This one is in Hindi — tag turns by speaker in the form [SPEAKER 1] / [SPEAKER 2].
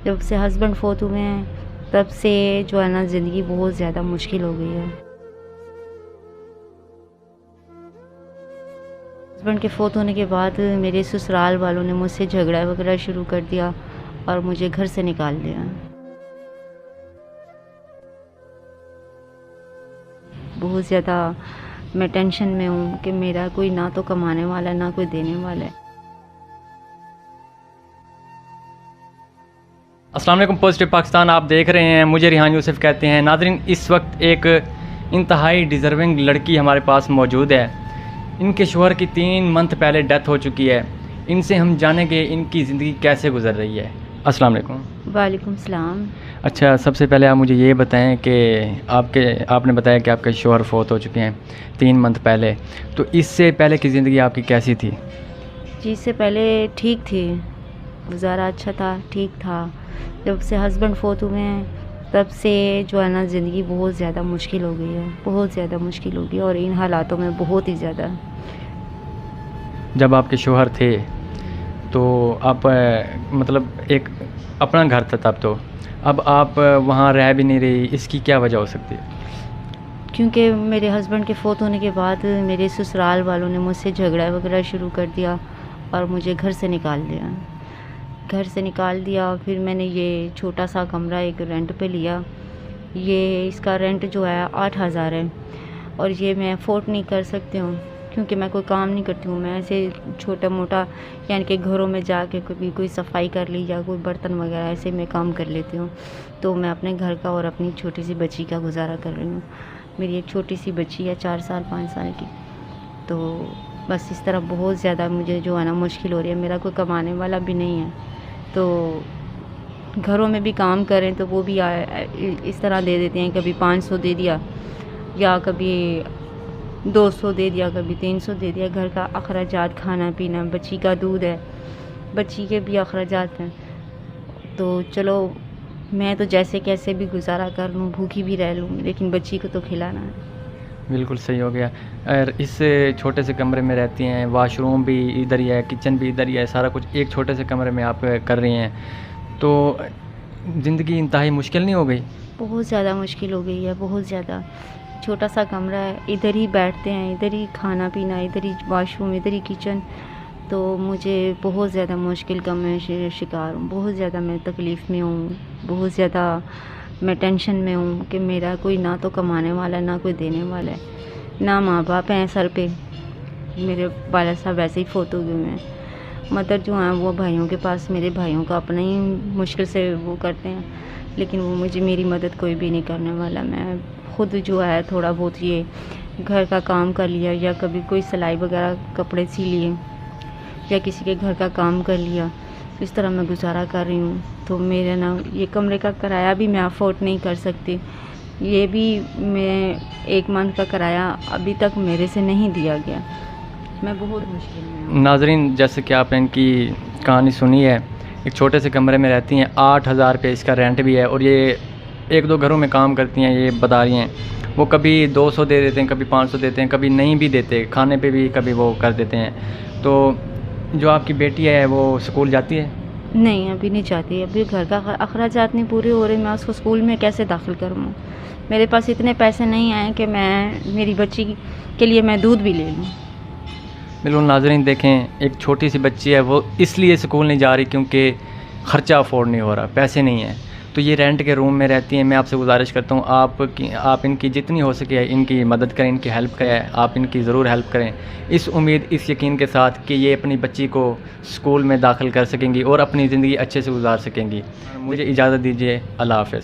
[SPEAKER 1] जब से हस्बैंड फोत हुए हैं तब से जो है ना ज़िंदगी बहुत ज़्यादा मुश्किल हो गई है। हस्बैंड के फोत होने के बाद मेरे ससुराल वालों ने मुझसे झगड़ा वगैरह शुरू कर दिया और मुझे घर से निकाल दिया। बहुत ज़्यादा मैं टेंशन में हूँ कि मेरा कोई ना तो कमाने वाला है ना कोई देने वाला है।
[SPEAKER 2] अस्सलाम वालेकुम, पॉजिटिव पाकिस्तान आप देख रहे हैं। मुझे रिहान यूसुफ कहते हैं। नाज़रीन, इस वक्त एक इंतहाई डिज़र्विंग लड़की हमारे पास मौजूद है। इनके शोहर की 3 मंथ पहले डेथ हो चुकी है। इनसे हम जानेंगे इनकी ज़िंदगी कैसे गुजर रही है। अस्सलाम वालेकुम।
[SPEAKER 1] वालेकुम सलाम।
[SPEAKER 2] अच्छा, सबसे पहले आप मुझे ये बताएं कि आपने बताया कि आपके शोहर फोत हो चुके हैं 3 मंथ पहले, तो इससे पहले की ज़िंदगी आपकी कैसी थी?
[SPEAKER 1] जी, इससे पहले ठीक थी, गुजारा अच्छा था, ठीक था। जब से हस्बैंड फोत हुए हैं तब से जो है ना ज़िंदगी बहुत ज़्यादा मुश्किल हो गई है, बहुत ज़्यादा मुश्किल हो गई और इन हालातों में बहुत ही ज़्यादा।
[SPEAKER 2] जब आपके शोहर थे तो आप मतलब एक अपना घर था तब, तो अब आप वहाँ रह भी नहीं रही, इसकी क्या वजह हो सकती है?
[SPEAKER 1] क्योंकि मेरे हस्बैंड के फोत होने के बाद मेरे ससुराल वालों ने मुझसे झगड़ा वगैरह शुरू कर दिया और मुझे घर से निकाल दिया। फिर मैंने ये छोटा सा कमरा एक रेंट पे लिया। ये इसका रेंट जो है 8,000 है और ये मैं अफोर्ड नहीं कर सकती हूँ क्योंकि मैं कोई काम नहीं करती हूँ। मैं ऐसे छोटा मोटा यानी कि घरों में जाके कभी कोई सफाई कर ली या कोई बर्तन वगैरह ऐसे मैं काम कर लेती हूँ। तो मैं अपने घर का और अपनी छोटी सी बच्ची का गुजारा कर रही हूँ। मेरी एक छोटी सी बच्ची है 4 साल 5 साल की। तो बस इस तरह बहुत ज़्यादा मुझे जो है ना मुश्किल हो रही है। मेरा कोई कमाने वाला भी नहीं है, तो घरों में भी काम करें तो वो भी इस तरह दे देते हैं, कभी 500 दे दिया या कभी 200 दे दिया, कभी 300 दे दिया। घर का अखराजात, खाना पीना, बच्ची का दूध है, बच्ची के भी अखराजात हैं। तो चलो मैं तो जैसे कैसे भी गुजारा कर लूँ, भूखी भी रह लूँ, लेकिन बच्ची को तो खिलाना है।
[SPEAKER 2] बिल्कुल सही हो गया। और इस छोटे से कमरे में रहती हैं, वॉशरूम भी इधर ही है, किचन भी इधर ही है, सारा कुछ एक छोटे से कमरे में आप कर रही हैं, तो ज़िंदगी इंतहाई मुश्किल नहीं हो गई?
[SPEAKER 1] बहुत ज़्यादा मुश्किल हो गई है, बहुत ज़्यादा। छोटा सा कमरा है, इधर ही बैठते हैं, इधर ही खाना पीना, इधर ही वॉशरूम, इधर ही किचन। तो मुझे बहुत ज़्यादा मुश्किल का मैं शिकार हूँ, बहुत ज़्यादा मैं तकलीफ़ में हूँ, बहुत ज़्यादा मैं टेंशन में हूँ कि मेरा कोई ना तो कमाने वाला है ना कोई देने वाला है, ना माँ बाप हैं सर पे। मेरे वाला साहब वैसे ही फोत हो गए हैं। मदर जो हैं वो भाइयों के पास, मेरे भाइयों का अपना ही मुश्किल से वो करते हैं, लेकिन वो मुझे मेरी मदद कोई भी नहीं करने वाला। मैं खुद जो है थोड़ा बहुत ये घर का काम कर लिया या कभी कोई सिलाई वगैरह कपड़े सी लिए या किसी के घर का काम कर लिया, इस तरह मैं गुजारा कर रही हूँ। तो मेरे ना ये कमरे का किराया भी मैं अफोर्ड नहीं कर सकती। ये भी मैं 1 मंथ का किराया अभी तक मेरे से नहीं दिया गया। मैं बहुत मुश्किल में हूँ।
[SPEAKER 2] नाज़रीन, जैसे कि आपने इनकी कहानी सुनी है, एक छोटे से कमरे में रहती हैं, 8,000 रुपये इसका रेंट भी है और ये 1-2 घरों में काम करती हैं। ये बता रही हैं वो कभी 200 दे देते हैं, कभी 500 देते हैं, कभी नहीं भी देते, खाने पे भी कभी वो कर देते हैं। तो जो आपकी बेटी है वो स्कूल जाती है?
[SPEAKER 1] नहीं, अभी नहीं चाहती। अभी घर का अखराजात नहीं पूरे हो रहे, मैं उसको स्कूल में कैसे दाखिल करूँ? मेरे पास इतने पैसे नहीं आए कि मैं मेरी बच्ची के लिए मैं दूध भी ले लूँ।
[SPEAKER 2] बिल्कुल नाज़रीन, देखें, एक छोटी सी बच्ची है, वो इसलिए स्कूल नहीं जा रही क्योंकि ख़र्चा अफोर्ड नहीं हो रहा, पैसे नहीं हैं। तो ये रेंट के रूम में रहती हैं। मैं आपसे गुजारिश करता हूँ आप इनकी जितनी हो सके इनकी मदद करें, इनकी हेल्प करें, आप इनकी ज़रूर हेल्प करें, इस उम्मीद, इस यकीन के साथ कि ये अपनी बच्ची को स्कूल में दाखिल कर सकेंगी और अपनी ज़िंदगी अच्छे से गुजार सकेंगी। मुझे इजाज़त दीजिए। अल्लाह हाफ़िज़।